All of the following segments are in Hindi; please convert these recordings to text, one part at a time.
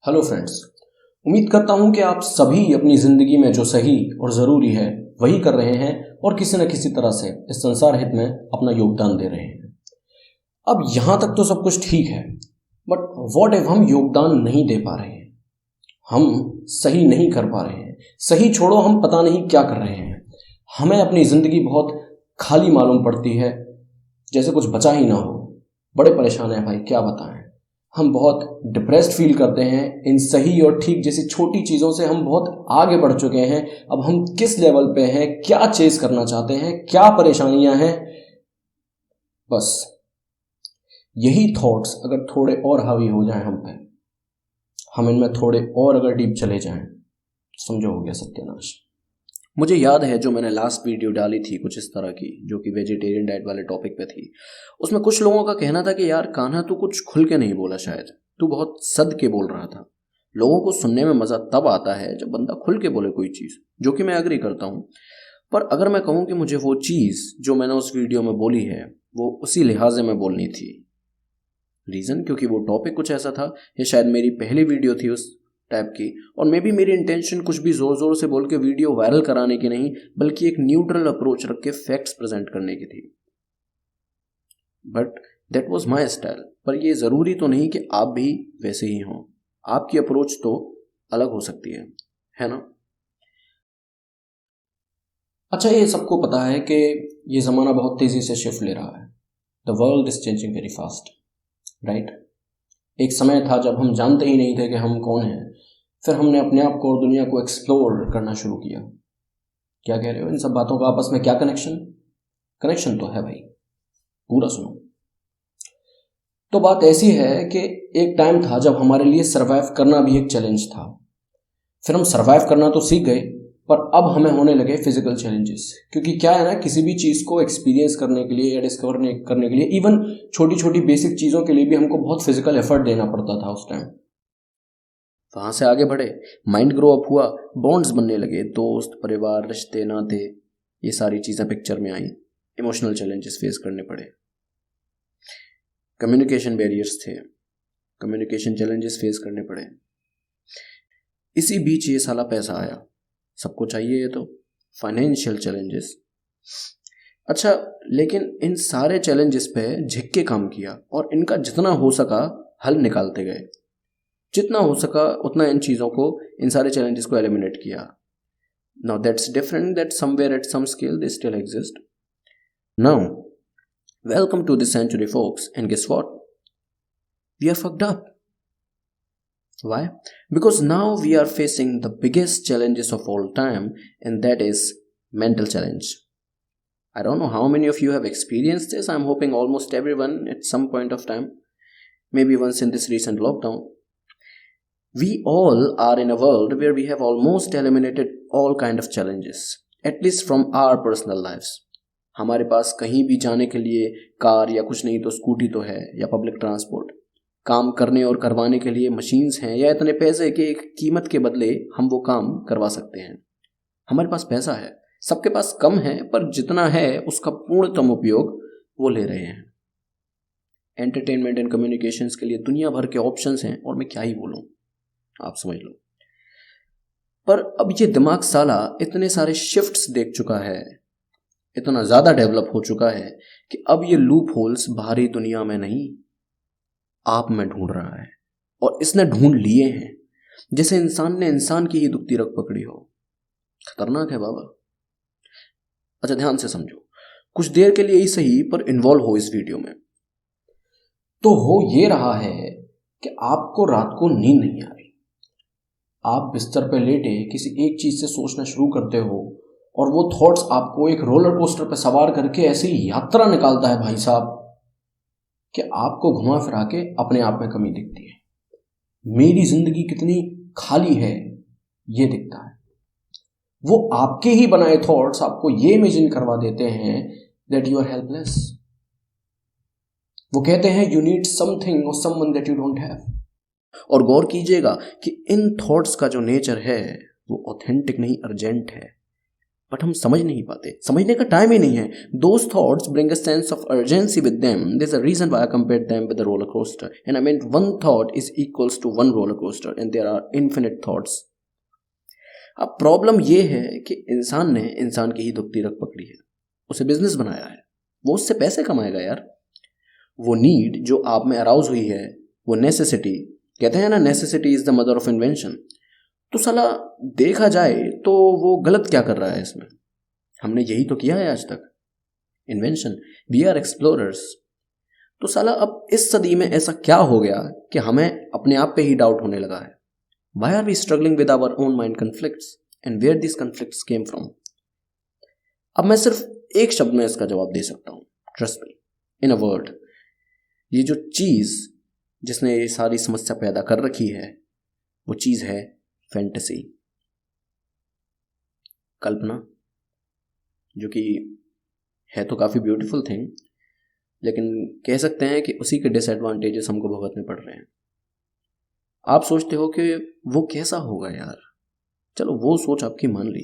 हेलो फ्रेंड्स, उम्मीद करता हूं कि आप सभी अपनी ज़िंदगी में जो सही और ज़रूरी है वही कर रहे हैं और किसी न किसी तरह से इस संसार हित में अपना योगदान दे रहे हैं। अब यहाँ तक तो सब कुछ ठीक है, बट व्हाट इफ हम योगदान नहीं दे पा रहे हैं, हम सही नहीं कर पा रहे हैं, सही छोड़ो हम पता नहीं क्या कर रहे हैं, हमें अपनी ज़िंदगी बहुत खाली मालूम पड़ती है, जैसे कुछ बचा ही ना हो। बड़े परेशान हैं भाई, क्या बताएं। हम बहुत डिप्रेस्ड फील करते हैं। इन सही और ठीक जैसी छोटी चीज़ों से हम बहुत आगे बढ़ चुके हैं। अब हम किस लेवल पे हैं, क्या चेस करना चाहते हैं, क्या परेशानियां हैं, बस यही थॉट्स अगर थोड़े और हावी हो जाएं हम पे, हम इनमें थोड़े और अगर डीप चले जाएं, समझो हो गया सत्यानाश। मुझे याद है जो मैंने लास्ट वीडियो डाली थी कुछ इस तरह की, जो कि वेजिटेरियन डाइट वाले टॉपिक पे थी। उसमें कुछ लोगों का कहना था कि यार कान्हा तू कुछ खुल के नहीं बोला, शायद तू बहुत सद के बोल रहा था। लोगों को सुनने में मज़ा तब आता है जब बंदा खुल के बोले कोई चीज़, जो कि मैं एग्री करता हूँ। पर अगर मैं कहूँ कि मुझे वो चीज़ जो मैंने उस वीडियो में बोली है वो उसी लिहाजे में बोलनी थी, रीज़न क्योंकि वो टॉपिक कुछ ऐसा था, या शायद मेरी पहली वीडियो थी उस टाइप की, और मे बी मेरी इंटेंशन कुछ भी ज़ोर ज़ोर से बोल के वीडियो वायरल कराने की नहीं, बल्कि एक न्यूट्रल अप्रोच रख के फैक्ट्स प्रेजेंट करने की थी। But that was my style. पर ये ज़रूरी तो नहीं कि आप भी वैसे ही हों, आपकी अप्रोच तो अलग हो सकती है ना। अच्छा, ये सबको पता है कि ये ज़माना बहुत तेज़ी से शिफ्ट ले रहा है। The world is changing very fast, right. एक समय था जब हम जानते ही नहीं थे कि हम कौन हैं, फिर हमने अपने आप को और दुनिया को एक्सप्लोर करना शुरू किया। क्या कह रहे हो, इन सब बातों का आपस में क्या कनेक्शन? कनेक्शन तो है भाई, पूरा सुनो। तो बात ऐसी है कि एक टाइम था जब हमारे लिए सरवाइव करना भी एक चैलेंज था। फिर हम सरवाइव करना तो सीख गए, पर अब हमें होने लगे फिजिकल चैलेंजेस। क्योंकि क्या है ना, किसी भी चीज़ को एक्सपीरियंस करने के लिए या डिस्कवर करने के लिए, इवन छोटी छोटी बेसिक चीज़ों के लिए भी हमको बहुत फिजिकल एफर्ट देना पड़ता था उस टाइम। वहाँ से आगे बढ़े, माइंड ग्रो अप हुआ, बॉन्ड्स बनने लगे, दोस्त, परिवार, रिश्ते, नाते, ये सारी चीज़ें पिक्चर में आई। इमोशनल चैलेंजेस फेस करने पड़े, कम्युनिकेशन बैरियर्स थे, कम्युनिकेशन चैलेंजेस फेस करने पड़े। इसी बीच ये साला पैसा आया, सबको चाहिए ये तो, फाइनेंशियल चैलेंजेस। अच्छा, लेकिन इन सारे चैलेंजेस पे झिक के काम किया और इनका जितना हो सका हल निकालते गए। जितना हो सका उतना इन चीज़ों को, इन सारे चैलेंजेस को एलिमिनेट किया। Now that's different, that somewhere at some scale they still exist. Now welcome to this century folks, and guess what? We are fucked up. Why? Because now we are facing the biggest challenges of all time, and that is mental challenge. I don't know how many of you have experienced this. I'm hoping almost everyone at some point of time, maybe once in this recent lockdown. We all are in a world where we have almost eliminated all kind of challenges, at least from our personal lives. हमारे पास कहीं भी जाने के लिए कार या कुछ नहीं तो स्कूटी तो है, या पब्लिक ट्रांसपोर्ट। काम करने और करवाने के लिए मशीन्स हैं, या इतने पैसे कि एक कीमत के बदले हम वो काम करवा सकते हैं। हमारे पास पैसा है, सबके पास कम है, पर जितना है उसका पूर्णतम उपयोग वो ले रहे हैं। एंटरटेनमेंट एंड कम्युनिकेशंस के लिए दुनिया भर के ऑप्शंस हैं, और मैं क्या ही बोलूं, आप समझ लो। पर अब ये दिमाग साला इतने सारे शिफ्ट्स देख चुका है, इतना ज़्यादा डेवलप हो चुका है कि अब ये लूप होल्स बाहरी दुनिया में नहीं, आप में ढूंढ रहा है, और इसने ढूंढ लिए हैं, जैसे इंसान ने इंसान की ही दुखती रग पकड़ी हो। खतरनाक है बाबा। अच्छा, ध्यान से समझो, कुछ देर के लिए ही सही, पर इन्वॉल्व हो इस वीडियो में। तो हो ये रहा है कि आपको रात को नींद नहीं आ रही, आप बिस्तर पे लेटे किसी एक चीज़ से सोचना शुरू करते हो, और वो थॉट्स आपको एक रोलर कोस्टर पे सवार करके ऐसी यात्रा निकालता है भाई साहब कि आपको घुमा फिरा के अपने आप में कमी दिखती है। मेरी जिंदगी कितनी खाली है ये दिखता है। वो आपके ही बनाए थॉट्स आपको ये इमेजिन करवा देते हैं दैट यू आर हेल्पलेस। वो कहते हैं यू नीड समथिंग और someone that you don't have. और गौर कीजिएगा कि इन थॉट्स का जो नेचर है वो ऑथेंटिक नहीं, अर्जेंट है। बट हम समझ नहीं पाते, समझने का टाइम ही नहीं है. Those thoughts bring a sense of urgency with them. There's a reason why I compared them with a roller coaster. And I meant one thought is equals to one roller coaster and there are infinite thoughts. अब प्रॉब्लम ये है कि इंसान ने इंसान की ही दुखती रख पकड़ी है, उसे बिजनेस बनाया है, वो उससे पैसे कमाएगा यार. वो नीड जो आप में अराउज हुई है, वो नेसेसिटी, कहते हैं ना necessity is the mother of invention. तो साला देखा जाए तो वो गलत क्या कर रहा है इसमें? हमने यही तो किया है आज तक, इन्वेंशन. We are explorers. तो साला अब इस सदी में ऐसा क्या हो गया कि हमें अपने आप पे ही डाउट होने लगा है? Why are we struggling with our own mind conflicts and where these conflicts came from? अब मैं सिर्फ एक शब्द में इसका जवाब दे सकता हूं, trust me, in a word. ये जो चीज जिसने ये सारी समस्या पैदा कर रखी है, वो चीज है फैंटेसी, कल्पना, जो कि है तो काफी ब्यूटीफुल थिंग, लेकिन कह सकते हैं कि उसी के डिसएडवांटेजेस हमको भुगतने पड़ रहे हैं. आप सोचते हो कि वो कैसा होगा यार, चलो वो सोच आपकी मान ली.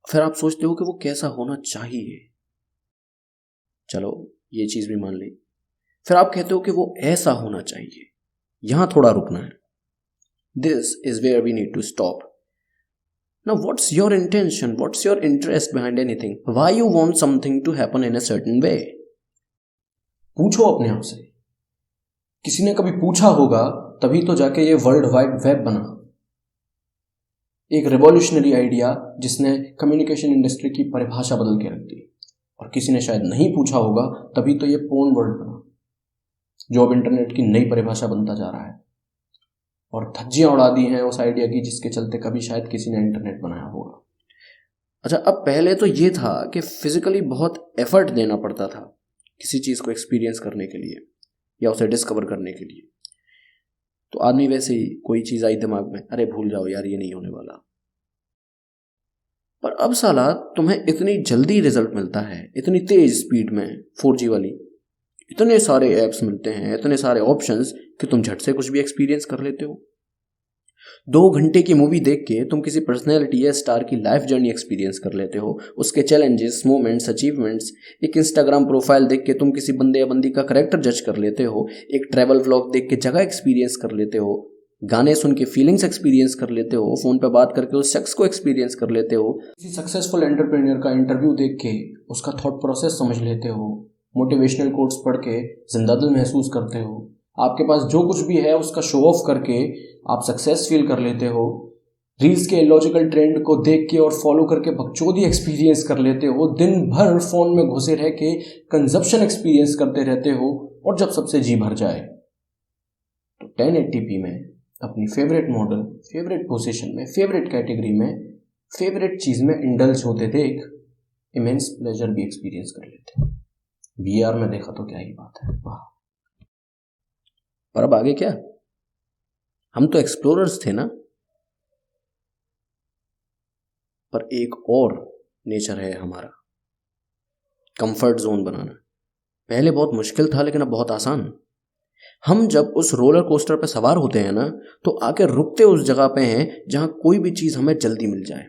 फिर आप सोचते हो कि वो कैसा होना चाहिए, चलो ये चीज भी मान ली. फिर आप कहते हो कि वो ऐसा होना चाहिए. यहां थोड़ा रुकना है. This is where we need to stop. Now what's your intention, what's your interest behind anything? Why you want something to happen in a certain way? पूछो अपने आप से. किसी ने कभी पूछा होगा तभी तो जाके ये वर्ल्ड वाइड वेब बना, एक रिवॉल्यूशनरी आइडिया जिसने कम्युनिकेशन इंडस्ट्री की परिभाषा बदल के रख दी. और किसी ने शायद नहीं पूछा होगा तभी तो ये पोर्न वर्ल्ड बना, जो अब इंटरनेट की नई परिभाषा बनता जा रहा है. और धज्जियां उड़ा दी हैं उस आइडिया की जिसके चलते कभी शायद किसी ने इंटरनेट बनाया होगा. अच्छा, अब पहले तो ये था कि फिजिकली बहुत एफर्ट देना पड़ता था किसी चीज को एक्सपीरियंस करने के लिए या उसे डिस्कवर करने के लिए. तो आदमी वैसे ही कोई चीज आई दिमाग में, अरे भूल जाओ यार, ये नहीं होने वाला. पर अब साला तुम्हें इतनी जल्दी रिजल्ट मिलता है, इतनी तेज स्पीड में, 4G वाली, इतने सारे ऐप्स मिलते हैं, इतने सारे ऑप्शंस कि तुम झट से कुछ भी एक्सपीरियंस कर लेते हो. 2 घंटे की मूवी देख के तुम किसी पर्सनैलिटी या स्टार की लाइफ जर्नी एक्सपीरियंस कर लेते हो, उसके चैलेंजेस, मोमेंट्स, अचीवमेंट्स. एक इंस्टाग्राम प्रोफाइल देख के तुम किसी बंदे या बंदी का कैरेक्टर जज कर लेते हो. एक ट्रैवल व्लॉग देख के जगह एक्सपीरियंस कर लेते हो. गाने सुन के फीलिंग्स एक्सपीरियंस कर लेते हो. फोन पे बात करके उस शख्स को एक्सपीरियंस कर लेते हो. किसी सक्सेसफुल एंटरप्रेन्योर का इंटरव्यू देख के उसका थॉट प्रोसेस समझ लेते हो. मोटिवेशनल कोट्स पढ़ के जिंदा दिल महसूस करते हो. आपके पास जो कुछ भी है उसका शो ऑफ करके आप सक्सेस फील कर लेते हो. रील्स के इलॉजिकल ट्रेंड को देख के और फॉलो करके बकचोदी एक्सपीरियंस कर लेते हो. दिन भर फोन में घुसे रह के कंजप्शन एक्सपीरियंस करते रहते हो. और जब सबसे जी भर जाए तो 1080p में अपनी फेवरेट मॉडल, फेवरेट पोजीशन में, फेवरेट कैटेगरी में, फेवरेट चीज में इंडल्ज होते देख इमेंस प्लेजर भी एक्सपीरियंस कर लेते हो. VR में देखा तो क्या ही बात है, वाह. पर अब आगे क्या? हम तो एक्सप्लोरर्स थे ना. पर एक और नेचर है हमारा, कंफर्ट जोन बनाना. पहले बहुत मुश्किल था लेकिन अब बहुत आसान. हम जब उस रोलर कोस्टर पे सवार होते हैं ना, तो आके रुकते उस जगह पे हैं जहां कोई भी चीज हमें जल्दी मिल जाए.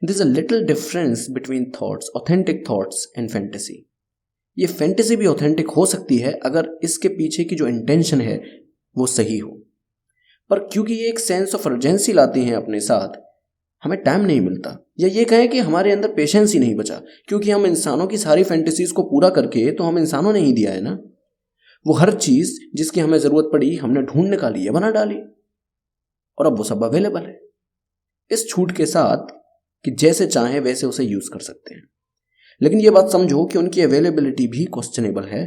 This is a little difference between thoughts, authentic thoughts and fantasy. ये फैंटेसी भी ऑथेंटिक हो सकती है अगर इसके पीछे की जो इंटेंशन है वो सही हो. पर क्योंकि ये एक सेंस ऑफ अर्जेंसी लाती हैं अपने साथ, हमें टाइम नहीं मिलता, या ये कहें कि हमारे अंदर पेशेंस ही नहीं बचा. क्योंकि हम इंसानों की सारी फैंटेसीज को पूरा करके तो हम इंसानों ने ही दिया है ना. वो हर चीज जिसकी हमें जरूरत पड़ी हमने ढूंढ निकाली है, बना डाली, और अब वो सब अवेलेबल है इस छूट के साथ कि जैसे चाहे वैसे उसे यूज कर सकते हैं. लेकिन ये बात समझो कि उनकी अवेलेबिलिटी भी क्वेश्चनेबल है.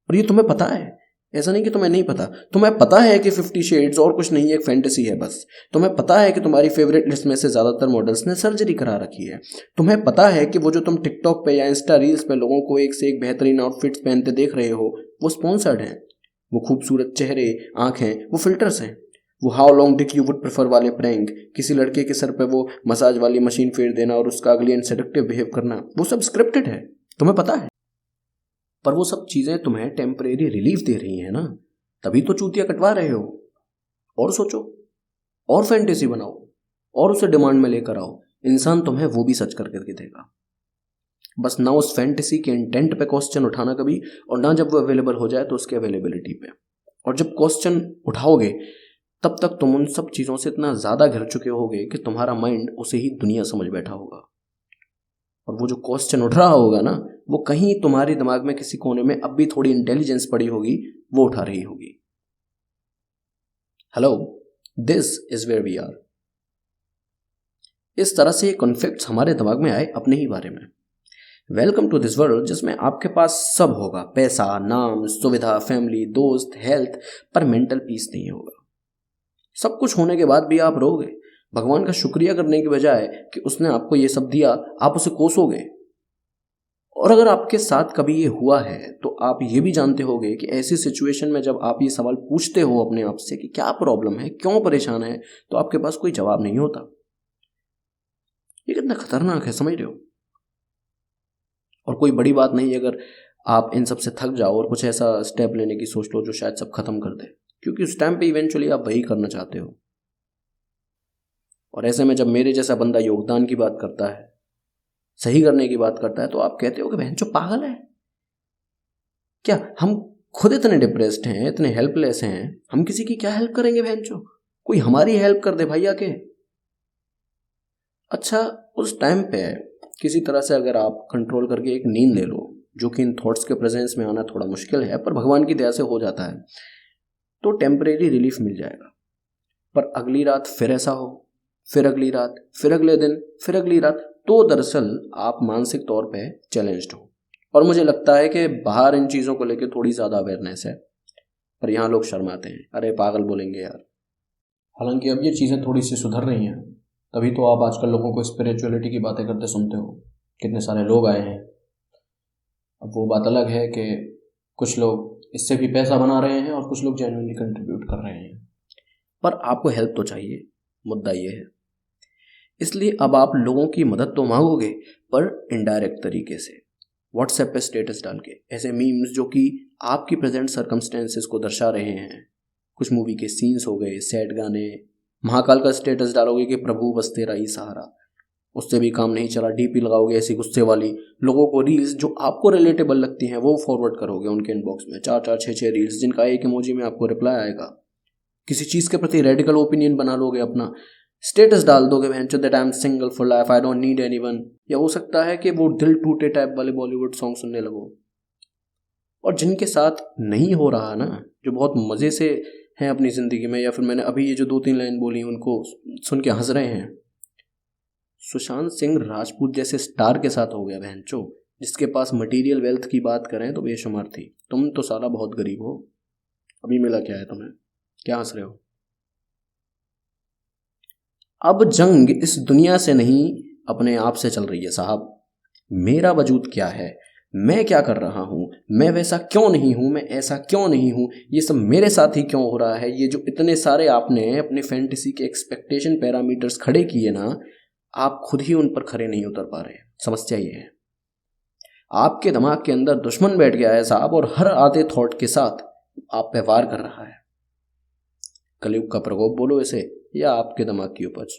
और ये तुम्हें पता है, ऐसा नहीं कि तुम्हें नहीं पता. तुम्हें पता है कि 50 शेड्स और कुछ नहीं, एक फैंटेसी है बस. तुम्हें पता है कि तुम्हारी फेवरेट लिस्ट में से ज्यादातर मॉडल्स ने सर्जरी करा रखी है. तुम्हें पता है कि वो जो तुम टिकटॉक पे या इंस्टा रील्स पे लोगों को एक से एक बेहतरीन आउटफिट्स पहनते देख रहे हो, वो स्पॉन्सर्ड हैं. वो खूबसूरत चेहरे, आंखें, वो फिल्टर्स हैं. वो how long Dick you would prefer वाले प्रैंक, किसी लड़के के सर पे वो मसाज वाली मशीन फेर देना और उसका अगली एंड सेडक्टिव बिहेव करना, वो सब स्क्रिप्टेड है, तुम्हें पता है. पर वो सब चीजें तुम्हें टेम्परेरी रिलीफ दे रही हैं ना, तभी तो चूतिया कटवा रहे हो. और सोचो, और फैंटेसी बनाओ, और उसे डिमांड में लेकर आओ. इंसान तुम्हें वो भी सच करके देगा। बस ना उस फैंटेसी के इंटेंट पे क्वेश्चन उठाना कभी, और ना जब वो अवेलेबल हो जाए तो उसके अवेलेबिलिटी पे। और जब क्वेश्चन उठाओगे तब तक तुम उन सब चीज़ों से इतना ज़्यादा घिर चुके होगे कि तुम्हारा माइंड उसे ही दुनिया समझ बैठा होगा। और वो जो क्वेश्चन उठ रहा होगा ना, वो कहीं तुम्हारे दिमाग में किसी कोने में अब भी थोड़ी इंटेलिजेंस पड़ी होगी, वो उठा रही होगी। Hello, this is where we are. इस तरह से ये कॉन्फ्लिक्ट्स हमारे दिमाग में आए अपने ही बारे में। वेलकम टू दिस वर्ल्ड जिसमें आपके पास सब होगा, पैसा, नाम, सुविधा, फैमिली, दोस्त, हेल्थ, पर मेंटल पीस नहीं होगा। सब कुछ होने के बाद भी आप रोगे। भगवान का शुक्रिया करने की बजाय कि उसने आपको ये सब दिया, आप उसे कोसोगे। और अगर आपके साथ कभी ये हुआ है तो आप ये भी जानते होंगे कि ऐसी सिचुएशन में जब आप ये सवाल पूछते हो अपने आप से कि क्या प्रॉब्लम है, क्यों परेशान है, तो आपके पास कोई जवाब नहीं होता। ये कितना खतरनाक है, समझ रहे हो? और कोई बड़ी बात नहीं अगर आप इन सब से थक जाओ और कुछ ऐसा स्टेप लेने की सोच लो जो शायद सब खत्म कर दे, क्योंकि उस टाइम पे इवेंचुअली आप वही करना चाहते हो। और ऐसे में जब मेरे जैसा बंदा योगदान की बात करता है, सही करने की बात करता है, तो आप कहते हो कि बहन जो पागल है क्या? हम खुद इतने डिप्रेस्ड हैं, इतने हेल्पलेस हैं, हम किसी की क्या हेल्प करेंगे? बहन जो कोई हमारी हेल्प कर दे भैया के। अच्छा, उस टाइम पे किसी तरह से अगर आप कंट्रोल करके एक नींद ले लो, जो कि इन थॉट्स के प्रेजेंस में आना थोड़ा मुश्किल है, पर भगवान की दया से हो जाता है, तो टेम्परेरी रिलीफ मिल जाएगा। पर अगली रात फिर ऐसा हो, फिर अगली रात, फिर अगले दिन, फिर अगली रात, तो दरअसल आप मानसिक तौर पे चैलेंज्ड हो। और मुझे लगता है कि बाहर इन चीज़ों को लेकर थोड़ी ज़्यादा अवेयरनेस है, पर यहाँ लोग शर्माते हैं, अरे पागल बोलेंगे यार। हालांकि अब ये चीज़ें थोड़ी सी सुधर रही हैं, तभी तो आप आजकल लोगों को स्पिरिचुअलिटी की बातें करते सुनते हो। कितने सारे लोग आए हैं। अब वो बात अलग है कि कुछ लोग इससे भी पैसा बना रहे हैं और कुछ लोग जेन्युइनली कंट्रीब्यूट कर रहे हैं, पर आपको हेल्प तो चाहिए, मुद्दा ये है। इसलिए अब आप लोगों की मदद तो मांगोगे, पर इनडायरेक्ट तरीके से, व्हाट्सएप पे स्टेटस डाल के, ऐसे मीम्स जो कि आपकी प्रेजेंट सर्कमस्टेंसेस को दर्शा रहे हैं। कुछ मूवी के सीन्स हो गए, सैड गाने, महाकाल का स्टेटस डालोगे कि प्रभु बस तेरा ही सहारा, उससे भी काम नहीं चला, डीपी लगाओगे ऐसी गुस्से वाली, लोगों को रील्स जो आपको रिलेटेबल लगती हैं वो फॉरवर्ड करोगे उनके इनबॉक्स में, 4-4, 6-6 रील्स जिनका एक इमोजी में आपको रिप्लाई आएगा। किसी चीज़ के प्रति रेडिकल ओपिनियन बना लोगे अपना, स्टेटस डाल दोगे venture that I am single for life, I don't need anyone. या हो सकता है कि वो दिल टूटे टाइप वाले बॉलीवुड सॉन्ग सुनने लगो। और जिनके साथ नहीं हो रहा ना, जो बहुत मज़े से हैं अपनी ज़िंदगी में, या फिर मैंने अभी ये जो 2-3 लाइन बोली उनको सुन के हंस रहे हैं, सुशांत सिंह राजपूत जैसे स्टार के साथ हो गया बहनचो, जिसके पास मटेरियल वेल्थ की बात करें तो बेशुमार थी। तुम तो साला बहुत गरीब हो, अभी मिला क्या है तुम्हें, क्या हंस रहे हो? अब जंग इस दुनिया से नहीं अपने आप से चल रही है साहब। मेरा वजूद क्या है, मैं क्या कर रहा हूँ, मैं वैसा क्यों नहीं हूँ, मैं ऐसा क्यों नहीं हूँ, ये सब मेरे साथ ही क्यों हो रहा है। ये जो इतने सारे आपने अपने फैंटेसी के एक्सपेक्टेशन पैरामीटर्स खड़े किए ना, आप खुद ही उन पर खड़े नहीं उतर पा रहे। समस्या ये है, आपके दिमाग के अंदर दुश्मन बैठ गया है साहब, और हर आधे थॉट के साथ आप पे वार कर रहा है। कलयुग का प्रकोप बोलो इसे, या आपके दिमाग की उपज।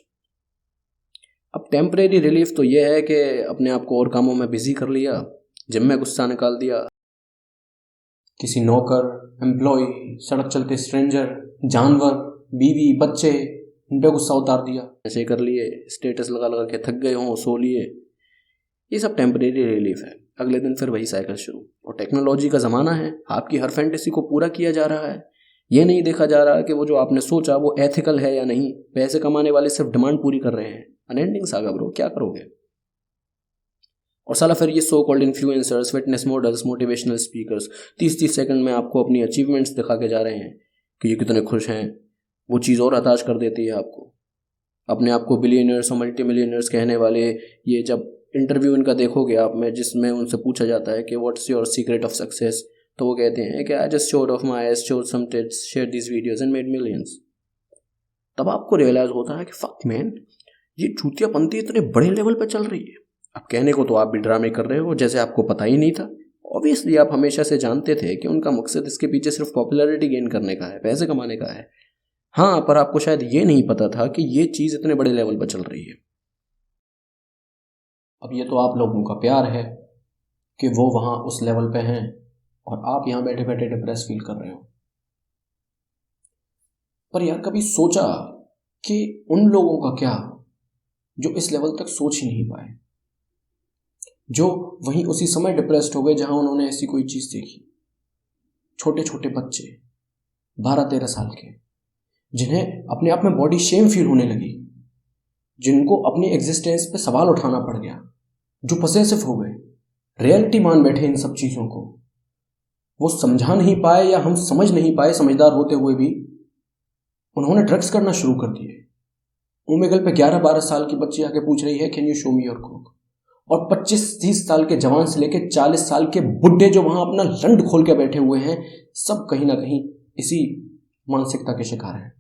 अब टेम्परेरी रिलीफ तो यह है कि अपने आप को और कामों में बिजी कर लिया, जिम में गुस्सा निकाल दिया, किसी नौकर, एम्प्लॉय, सड़क चलते स्ट्रेंजर, जानवर, बीवी, बच्चे, इन पे गुस्सा उतार दिया, ऐसे कर लिए, स्टेटस लगा लगा के थक गए हों, सो लिए। ये सब टेम्परेरी रिलीफ है, अगले दिन फिर वही साइकिल शुरू। और टेक्नोलॉजी का ज़माना है, आपकी हर फैंटेसी को पूरा किया जा रहा है। ये नहीं देखा जा रहा कि वो जो आपने सोचा वो एथिकल है या नहीं। पैसे कमाने वाले सिर्फ डिमांड पूरी कर रहे हैं। अनएंडिंग सागा ब्रो, क्या करोगे? और साला फिर ये so called influencers, fitness models, motivational speakers 30-30 second में आपको अपनी अचीवमेंट्स दिखा के जा रहे हैं कि ये कितने खुश हैं। वो चीज़ और हताश कर देती है आपको। अपने आप को बिलियनर्स और मल्टी मिलियनर्स कहने वाले, ये जब इंटरव्यू इनका देखोगे आप में, जिसमें उनसे पूछा जाता है कि what's your secret of success, तो वो कहते हैं कि I just showed off my eyes, showed some tits, share this videos and made millions. तब आपको रियलाइज होता है कि फक मैन, ये चूतियापंती इतने बड़े लेवल पर चल रही है। अब कहने को तो आप भी ड्रामे कर रहे हो जैसे आपको पता ही नहीं था। ऑब्वियसली आप हमेशा से जानते थे कि उनका मकसद इसके पीछे सिर्फ पॉपुलैरिटी गेन करने का है, पैसे कमाने का है। हाँ, पर आपको शायद ये नहीं पता था कि ये चीज़ इतने बड़े लेवल पर चल रही है। अब ये तो आप लोगों का प्यार है कि वो वहाँ उस लेवल पे हैं और आप यहाँ बैठे बैठे डिप्रेस फील कर रहे हो। पर यार कभी सोचा कि उन लोगों का क्या जो इस लेवल तक सोच ही नहीं पाए, जो वहीं उसी समय डिप्रेस्ड हो गए जहां उन्होंने ऐसी कोई चीज देखी। छोटे छोटे बच्चे 12-13 साल के, जिन्हें अपने आप में बॉडी शेम फील होने लगी, जिनको अपनी एग्जिस्टेंस पे सवाल उठाना पड़ गया, जो पसेसिव हो गए, रियलिटी मान बैठे इन सब चीजों को। वो समझा नहीं पाए या हम समझ नहीं पाए समझदार होते हुए भी, उन्होंने ड्रग्स करना शुरू कर दिए। ओमेगल पे 11-12 साल की बच्ची आके पूछ रही है can you show me your Coke, और 25-30 साल के जवान से लेकर 40 साल के बुढ़े जो वहां अपना लंड खोल के बैठे हुए हैं, सब कहीं ना कहीं इसी मानसिकता के शिकार हैं।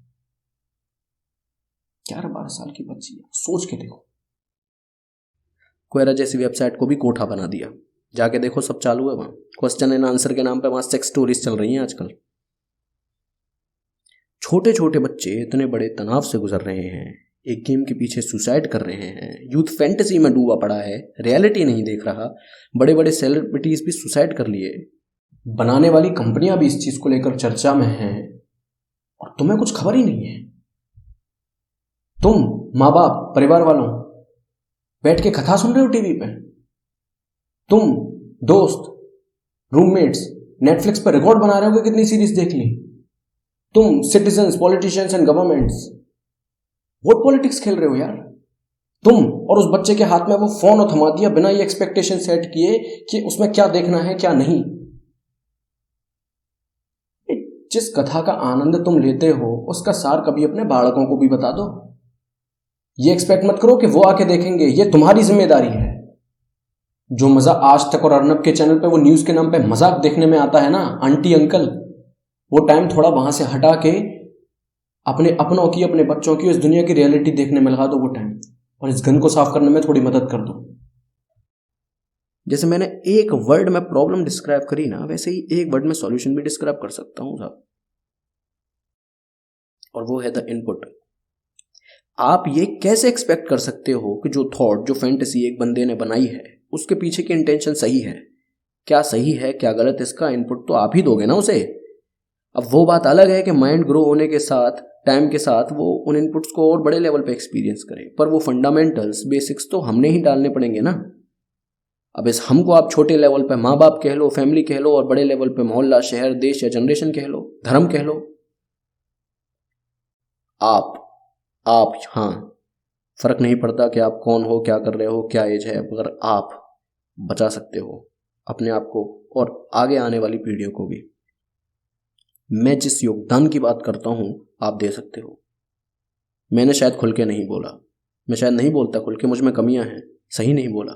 11-12 साल की बच्ची, सोच के देखो। क्वेरा जैसी वेबसाइट को भी कोठा बना दिया, जाके देखो सब चालू है वहां। क्वेश्चन एंड आंसर के नाम पे वहां सेक्स स्टोरीज चल रही हैं आजकल। छोटे छोटे बच्चे इतने बड़े तनाव से गुजर रहे हैं, एक गेम के पीछे सुसाइड कर रहे हैं, यूथ फैंटेसी में डूबा पड़ा है, रियलिटी नहीं देख रहा। बड़े बड़े सेलिब्रिटीज भी सुसाइड कर लिए, बनाने वाली कंपनियां भी इस चीज को लेकर चर्चा में हैं, और तुम्हें कुछ खबर ही नहीं है। तुम माँ बाप परिवार वालों बैठ के कथा सुन रहे हो टीवी पे, तुम दोस्त रूममेट्स नेटफ्लिक्स पर रिकॉर्ड बना रहे हो कि कितनी सीरीज देख ली, तुम citizens politicians and governments vote politics खेल रहे हो यार तुम। और उस बच्चे के हाथ में वो फोन और थमा दिया बिना ये एक्सपेक्टेशन सेट किए कि उसमें क्या देखना है क्या नहीं। जिस कथा का आनंद तुम लेते हो उसका सार कभी अपने बालकों को भी बता दो। ये एक्सपेक्ट मत करो कि वो आके देखेंगे, ये तुम्हारी जिम्मेदारी है। जो मजा आज तक और अर्नब के चैनल पे वो न्यूज के नाम पे मजाक देखने में आता है ना, आंटी अंकल, वो टाइम थोड़ा वहां से हटा के अपने अपनों की, अपने बच्चों की, इस दुनिया की रियलिटी देखने में लगा दो वो टाइम, और इस गन को साफ करने में थोड़ी मदद कर दो। जैसे मैंने एक वर्ड में प्रॉब्लम डिस्क्राइब करी ना, वैसे ही एक वर्ड में सॉल्यूशन भी डिस्क्राइब कर सकता हूं साहब, और वो है द इनपुट। आप ये कैसे एक्सपेक्ट कर सकते हो कि जो थॉट, जो फैंटेसी एक बंदे ने बनाई है, उसके पीछे की इंटेंशन सही है? क्या सही है क्या गलत, इसका इनपुट तो आप ही दोगे ना उसे। अब वो बात अलग है कि माइंड ग्रो होने के साथ, टाइम के साथ, वो उन इनपुट्स को और बड़े लेवल पे एक्सपीरियंस करे, पर वो फंडामेंटल्स, बेसिक्स तो हमने ही डालने पड़ेंगे ना। अब इस हमको आप छोटे लेवल पे माँ बाप कह लो, फैमिली कह लो, और बड़े लेवल पे मोहल्ला, शहर, देश या जनरेशन कह लो, धर्म कह लो। आप हाँ, फर्क नहीं पड़ता कि आप कौन हो, क्या कर रहे हो, क्या एज है, अगर आप बचा सकते हो अपने आप को और आगे आने वाली पीढ़ियों को भी। मैं जिस योगदान की बात करता हूं आप दे सकते हो। मैंने शायद खुल के नहीं बोला, मैं शायद नहीं बोलता खुल के, मुझ में कमियां हैं, सही नहीं बोला,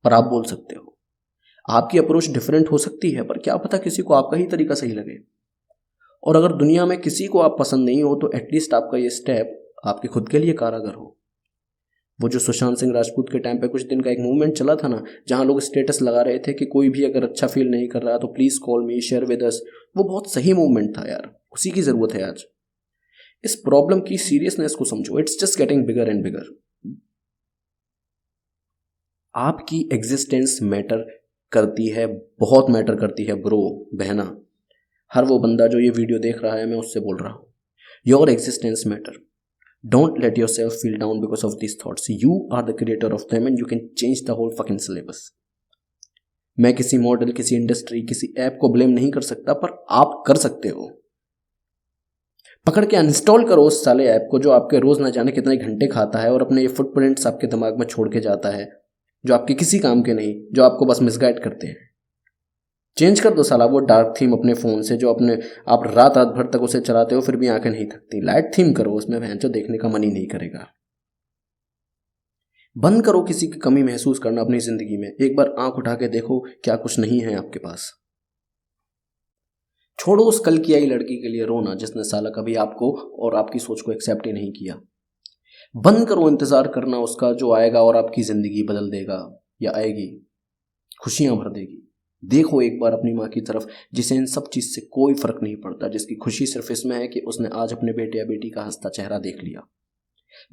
पर आप बोल सकते हो। आपकी अप्रोच डिफरेंट हो सकती है, पर क्या पता किसी को आपका ही तरीका सही लगे। और अगर दुनिया में किसी को आप पसंद नहीं हो तो एटलीस्ट आपका ये स्टेप आपके खुद के लिए कारागर हो। वो जो सुशांत सिंह राजपूत के टाइम पे कुछ दिन का एक मूवमेंट चला था ना, जहां लोग स्टेटस लगा रहे थे कि कोई भी अगर अच्छा फील नहीं कर रहा तो please call me, share with us, वो बहुत सही मूवमेंट था यार, उसी की जरूरत है आज। इस प्रॉब्लम की सीरियसनेस को समझो, it's just getting bigger and bigger. आपकी एग्जिस्टेंस मैटर करती है, बहुत मैटर करती है ब्रो, बहना। हर वो बंदा जो ये वीडियो देख रहा है, मैं उससे बोल रहा हूं, your existence matter. Don't let yourself feel down because of these thoughts. You are the creator of them and you can change the whole fucking syllabus. मैं किसी मॉडल, किसी इंडस्ट्री, किसी ऐप को ब्लेम नहीं कर सकता, पर आप कर सकते हो। पकड़ के अनइंस्टॉल करो उस साले ऐप को जो आपके रोज ना जाने कितने घंटे खाता है, और अपने ये फुटप्रिंट्स आपके दिमाग में छोड़ के जाता है, जो आपके किसी काम के नहीं, जो आपको बस मिसगाइड करते हैं। चेंज कर दो साला वो डार्क थीम अपने फ़ोन से, जो अपने आप रात भर तक उसे चलाते हो फिर भी आंखें नहीं थकती। लाइट थीम करो, उसमें भैंचो देखने का मन ही नहीं करेगा। बंद करो किसी की कमी महसूस करना अपनी जिंदगी में। एक बार आंख उठा के देखो क्या कुछ नहीं है आपके पास। छोड़ो उस कल की आई लड़की के लिए रोना जिसने साला कभी आपको और आपकी सोच को एक्सेप्ट ही नहीं किया। बंद करो इंतजार करना उसका जो आएगा और आपकी जिंदगी बदल देगा, या आएगी, खुशियां भर देगी। देखो एक बार अपनी माँ की तरफ, जिसे इन सब चीज से कोई फर्क नहीं पड़ता, जिसकी खुशी सिर्फ इसमें है कि उसने आज अपने बेटे या बेटी का हंसता चेहरा देख लिया।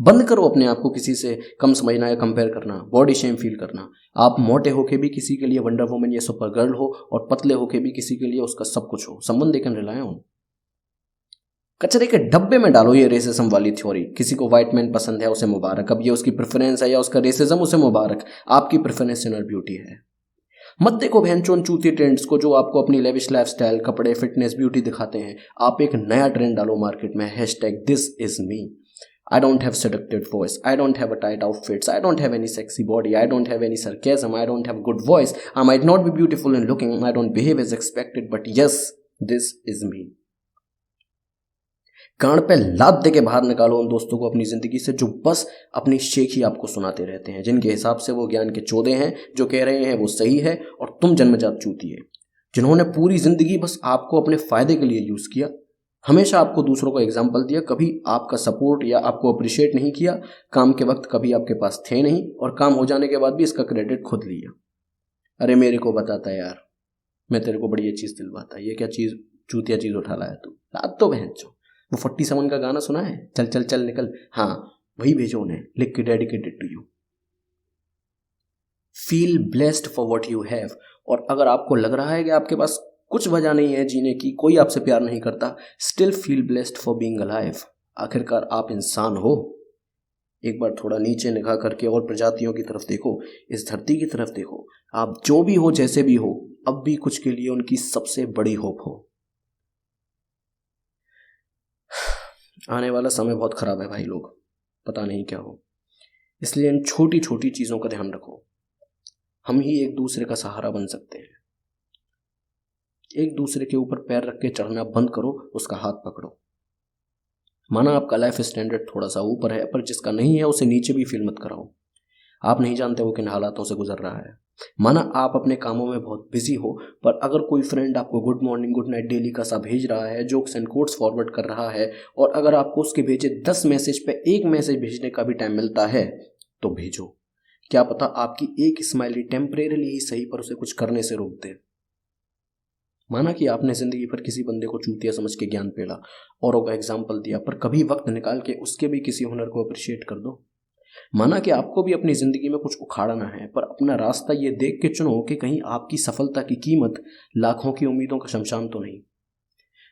बंद करो अपने आप को किसी से कम समझना या कंपेयर करना, बॉडी शेम फील करना। आप मोटे होके भी किसी के लिए वंडर वुमन या सुपर गर्ल हो और पतले होके भी किसी के लिए उसका सब कुछ हो। Someone they can rely on. कचरे के डब्बे में डालो ये रेसिज्म वाली थ्योरी। किसी को व्हाइट मैन पसंद है उसे मुबारक, अब ये उसकी प्रेफरेंस है या उसका रेसिज्म उसे मुबारक, आपकी प्रेफरेंस इनर ब्यूटी है। मत देखो बहनचोद चूती ट्रेंड्स को जो आपको अपनी लेविश लाइफस्टाइल, कपड़े, फिटनेस, ब्यूटी दिखाते हैं। आप एक नया ट्रेंड डालो मार्केट में, #this is me। I don't have seductive voice, I don't have a tight outfits, I don't have any sexy body, I don't have any sarcasm, I don't have good voice, I might not be beautiful in looking, I don't behave as expected, but yes, this is me। कान पे लात दे के बाहर निकालो उन दोस्तों को अपनी जिंदगी से जो बस अपनी शेख ही आपको सुनाते रहते हैं, जिनके हिसाब से वो ज्ञान के चोदे हैं, जो कह रहे हैं वो सही है और तुम जन्मजात चूती है, जिन्होंने पूरी जिंदगी बस आपको अपने फायदे के लिए यूज किया, हमेशा आपको दूसरों को एग्जाम्पल दिया, कभी आपका सपोर्ट या आपको अप्रिशिएट नहीं किया, काम के वक्त कभी आपके पास थे नहीं और काम हो जाने के बाद भी इसका क्रेडिट खुद लिया। अरे मेरे को बताता यार, मैं तेरे को बड़ी ये चीज़ दिलवाता, ये क्या चीज़ चूतिया चीज़ उठा लाया तू, लात तो बहन चो। वो 47 का गाना सुना है, चल चल चल निकल, हाँ वही भेजो उन्हें, लिख के dedicated to you. Feel blessed for what you have. और अगर आपको लग रहा है कि आपके पास कुछ वजह नहीं है जीने की, कोई आपसे प्यार नहीं करता, still feel blessed for being alive. आखिरकार आप इंसान हो। एक बार थोड़ा नीचे निगाह करके और प्रजातियों की तरफ देखो, इस धरती की तरफ देखो। आप जो भी हो, जैसे भी हो, अब भी कुछ के लिए उनकी सबसे बड़ी होप हो। आने वाला समय बहुत खराब है भाई लोग, पता नहीं क्या हो, इसलिए इन छोटी छोटी चीज़ों का ध्यान रखो। हम ही एक दूसरे का सहारा बन सकते हैं। एक दूसरे के ऊपर पैर रख के चढ़ना बंद करो, उसका हाथ पकड़ो। माना आपका लाइफ स्टैंडर्ड थोड़ा सा ऊपर है, पर जिसका नहीं है उसे नीचे भी फील मत कराओ। आप नहीं जानते वो किन हालातों से गुजर रहा है। माना आप अपने कामों में बहुत बिजी हो, पर अगर कोई फ्रेंड आपको good morning good night daily का सा भेज रहा है, जोक्स एंड कोट्स फॉरवर्ड कर रहा है, और अगर आपको उसके भेजे 10 मैसेज पे एक मैसेज भेजने का भी टाइम मिलता है तो भेजो। क्या पता आपकी एक स्माइली टेम्परेरीली ही सही पर उसे कुछ करने से रोक दे। माना कि आपने जिंदगी भर किसी बंदे को चूतिया समझ के ज्ञान पेला, औरों का एग्जाम्पल दिया, पर कभी वक्त निकाल के उसके भी किसी हुनर को अप्रिशिएट कर दो। माना कि आपको भी अपनी जिंदगी में कुछ उखाड़ना है, पर अपना रास्ता ये देख के चुनो कि कहीं आपकी सफलता की कीमत लाखों की उम्मीदों का शमशान तो नहीं।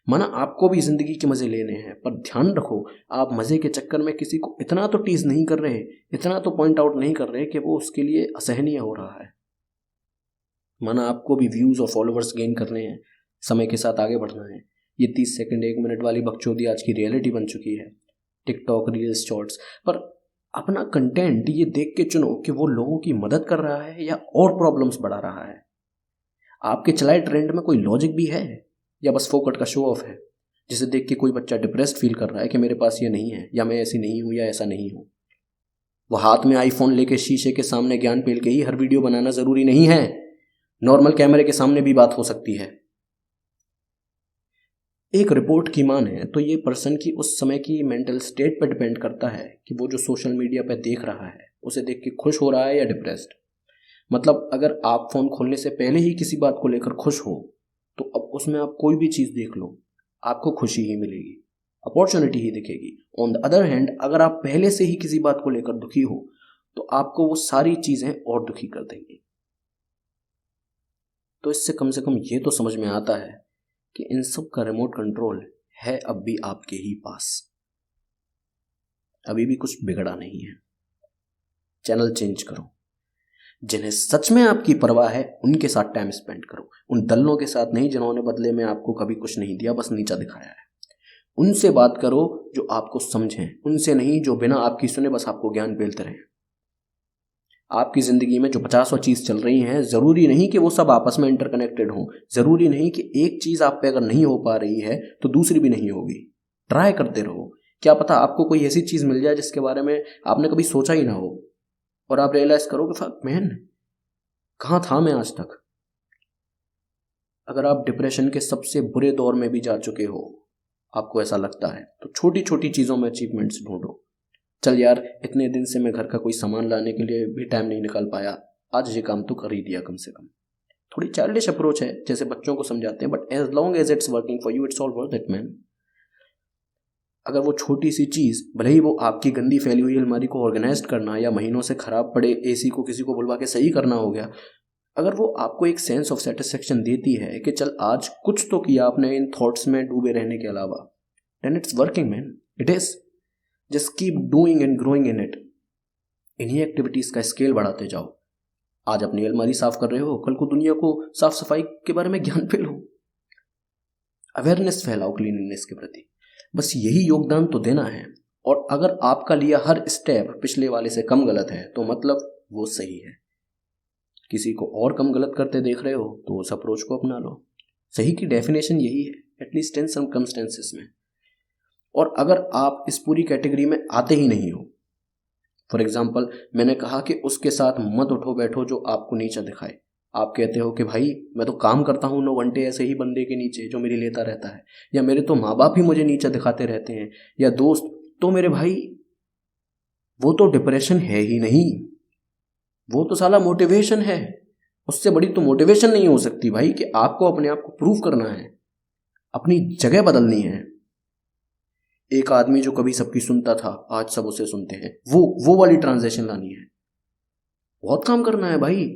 माना आपको भी जिंदगी के मजे लेने हैं, पर ध्यान रखो आप मजे के चक्कर में किसी को इतना तो टीज नहीं कर रहे, इतना तो पॉइंट आउट नहीं कर रहे कि वो उसके लिए असहनीय हो रहा है। माना आपको भी व्यूज और फॉलोअर्स गेन करने हैं, समय के साथ आगे बढ़ना है। ये 30 सेकंड 1 मिनट वाली बकचोदी आज की रियलिटी बन चुकी है, टिकटॉक, रील्स, शॉर्ट्स। पर अपना कंटेंट ये देख के चुनो कि वो लोगों की मदद कर रहा है या और प्रॉब्लम्स बढ़ा रहा है। आपके चलाए ट्रेंड में कोई लॉजिक भी है या बस फोकट का शो ऑफ है, जिसे देख के कोई बच्चा डिप्रेस्ड फील कर रहा है कि मेरे पास ये नहीं है, या मैं ऐसी नहीं हूं, या ऐसा नहीं हूं। वो हाथ में आईफोन लेके शीशे के सामने ज्ञान पेल के ही हर वीडियो बनाना जरूरी नहीं है। नॉर्मल कैमरे के सामने भी बात हो सकती है। एक रिपोर्ट की माने तो ये पर्सन की उस समय की मेंटल स्टेट पर डिपेंड करता है कि वो जो सोशल मीडिया पे देख रहा है उसे देख के खुश हो रहा है या डिप्रेस्ड। मतलब अगर आप फोन खोलने से पहले ही किसी बात को लेकर खुश हो, तो अब उसमें आप कोई भी चीज देख लो, आपको खुशी ही मिलेगी, अपॉर्चुनिटी ही दिखेगी। ऑन द अदर हैंड, अगर आप पहले से ही किसी बात को लेकर दुखी हो, तो आपको वो सारी चीजें और दुखी कर देंगी। तो इससे कम से कम ये तो समझ में आता है कि इन सब का रिमोट कंट्रोल है अब भी आपके ही पास। अभी भी कुछ बिगड़ा नहीं है। चैनल चेंज करो। जिन्हें सच में आपकी परवाह है उनके साथ टाइम स्पेंड करो, उन दल्लों के साथ नहीं जिन्होंने बदले में आपको कभी कुछ नहीं दिया, बस नीचा दिखाया है। उनसे बात करो जो आपको समझें, उनसे नहीं जो बिना आपकी सुने बस आपको ज्ञान पेलते रहें। आपकी जिंदगी में जो 50 चीज चल रही हैं, जरूरी नहीं कि वो सब आपस में इंटरकनेक्टेड हों। जरूरी नहीं कि एक चीज आप पे अगर नहीं हो पा रही है तो दूसरी भी नहीं होगी। ट्राई करते रहो, क्या पता आपको कोई ऐसी चीज मिल जाए जिसके बारे में आपने कभी सोचा ही ना हो, और आप रियलाइज करो कि फक मैन, कहाँ था मैं आज तक। अगर आप डिप्रेशन के सबसे बुरे दौर में भी जा चुके हो, आपको ऐसा लगता है, तो छोटी छोटी चीजों में अचीवमेंट्स ढूंढो। चल यार, इतने दिन से मैं घर का कोई सामान लाने के लिए भी टाइम नहीं निकाल पाया, आज ये काम तो कर ही दिया कम से कम। थोड़ी चाइल्डिश अप्रोच है, जैसे बच्चों को समझाते हैं, but as long as it's working for you, it's all worth it man. अगर वो छोटी सी चीज़, भले ही वो आपकी गंदी फैली हुई अलमारी को ऑर्गेनाइज करना या महीनों से ख़राब पड़े एसी को किसी को बुलवा के सही करना हो गया, अगर वो आपको एक सेंस ऑफ सेटिस्फेक्शन देती है कि चल आज कुछ तो किया आपने इन थॉट्स में डूबे रहने के अलावा, then it's working man, it is. Just keep doing and growing in it. इन्हीं एक्टिविटीज़ का स्केल बढ़ाते जाओ। आज अपनी अलमारी साफ कर रहे हो, कल को दुनिया को साफ सफाई के बारे में ज्ञान फैलो, अवेयरनेस फैलाओ क्लीनलीनेस के प्रति। बस यही योगदान तो देना है। और अगर आपका लिया हर स्टेप पिछले वाले से कम गलत है तो मतलब वो सही है। किसी को और कम गलत करते देख रहे हो तो उस अप्रोच को अपना लो। सही की डेफिनेशन यही है, एटलीस्ट इन सर्कमस्टेंसेस में। और अगर आप इस पूरी कैटेगरी में आते ही नहीं हो, फॉर एग्जाम्पल मैंने कहा कि उसके साथ मत उठो बैठो जो आपको नीचा दिखाए। आप कहते हो कि भाई मैं तो काम करता हूँ 9 घंटे ऐसे ही बंदे के नीचे जो मेरी लेता रहता है, या मेरे तो माँ बाप ही मुझे नीचा दिखाते रहते हैं, या दोस्त, तो मेरे भाई वो तो डिप्रेशन है ही नहीं, वो तो साला मोटिवेशन है। उससे बड़ी तो मोटिवेशन नहीं हो सकती भाई कि आपको अपने आप को प्रूव करना है, अपनी जगह बदलनी है। एक आदमी जो कभी सबकी सुनता था आज सब उसे सुनते हैं, वो वाली ट्रांजेक्शन लानी है। बहुत काम करना है भाई।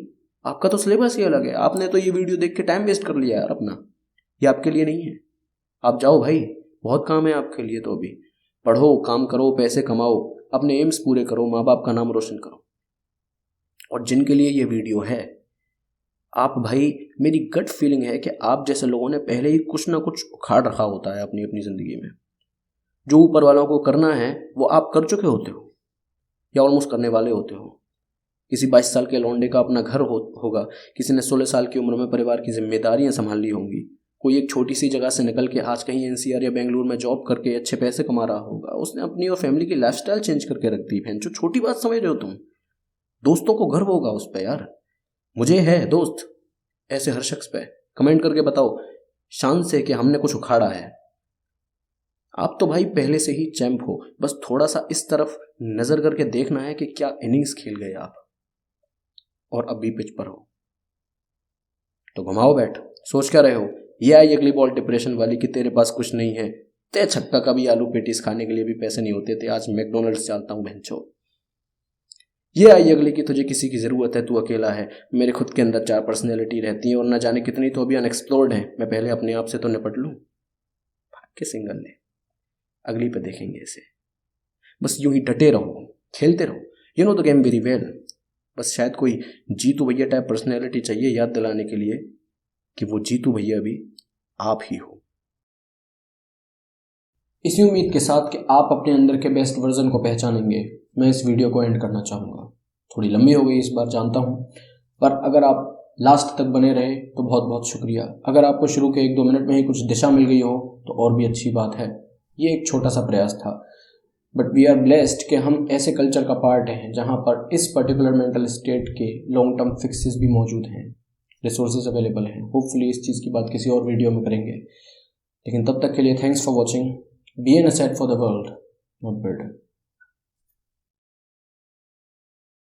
आपका तो सिलेबस ही अलग है। आपने तो ये वीडियो देख के टाइम वेस्ट कर लिया यार अपना, ये आपके लिए नहीं है। आप जाओ भाई, बहुत काम है आपके लिए। तो अभी पढ़ो, काम करो, पैसे कमाओ, अपने एम्स पूरे करो, माँ बाप का नाम रोशन करो। और जिनके लिए ये वीडियो है, आप भाई, मेरी गट फीलिंग है कि आप जैसे लोगों ने पहले ही कुछ ना कुछ उखाड़ रखा होता है अपनी अपनी ज़िंदगी में। जो ऊपर वालों को करना है वो आप कर चुके होते हो या ऑलमोस्ट करने वाले होते हो। किसी 22 साल के लौंडे का अपना घर होगा, किसी ने 16 साल की उम्र में परिवार की जिम्मेदारियां संभाल ली होंगी, कोई एक छोटी सी जगह से निकल के आज कहीं एनसीआर या बेंगलुरु में जॉब करके अच्छे पैसे कमा रहा होगा। उसने अपनी और फैमिली की लाइफस्टाइल चेंज करके रख दी। बहन जो छोटी बात समझ रहे हो तुम? दोस्तों को गर्व होगा उस पर यार। मुझे है दोस्त ऐसे हर शख्स पे। कमेंट करके बताओ शान से कि हमने कुछ उखाड़ा है। आप तो भाई पहले से ही चैंप हो, बस थोड़ा सा इस तरफ नजर करके देखना है कि क्या इनिंग्स खेल गए आप और अब भी पिच पर हो। तो घुमाओ बैट, सोच क्या रहे हो? ये आई अगली बॉल डिप्रेशन वाली कि तेरे पास कुछ नहीं है, ते छक्का का भी आलू पेटीज खाने के लिए भी पैसे नहीं होते थे, आज मैकडोनल्ड्स चालता हूँ बहनचो। ये आई अगली कि तुझे किसी की ज़रूरत है, तू अकेला है, मेरे खुद के अंदर 4 पर्सनैलिटी रहती है और न जाने कितनी तो अभी अनएक्सप्लोर्ड है, मैं पहले अपने आप से तो निपट लूँ। भाग के सिंगल ने अगली पे देखेंगे इसे। बस यूं ही डटे रहो, खेलते रहो, you know the game very well. बस शायद कोई जीतू भैया टाइप पर्सनैलिटी चाहिए याद दिलाने के लिए कि वो जीतू भैया भी आप ही हो। इसी उम्मीद के साथ कि आप अपने अंदर के बेस्ट वर्जन को पहचानेंगे, मैं इस वीडियो को एंड करना चाहूँगा। थोड़ी लंबी हो गई इस बार, जानता हूँ, पर अगर आप लास्ट तक बने रहे तो बहुत बहुत शुक्रिया। अगर आपको शुरू के 1-2 मिनट में ही कुछ दिशा मिल गई हो तो और भी अच्छी बात है। ये एक छोटा सा प्रयास था, बट वी आर ब्लेस्ड कि हम ऐसे कल्चर का पार्ट हैं जहाँ पर इस पर्टिकुलर मेंटल स्टेट के लॉन्ग टर्म फिक्सेस भी मौजूद हैं, रिसोर्सेज अवेलेबल हैं। होपफुली इस चीज़ की बात किसी और वीडियो में करेंगे, लेकिन तब तक के लिए thanks for watching. Be an asset for the world, not build.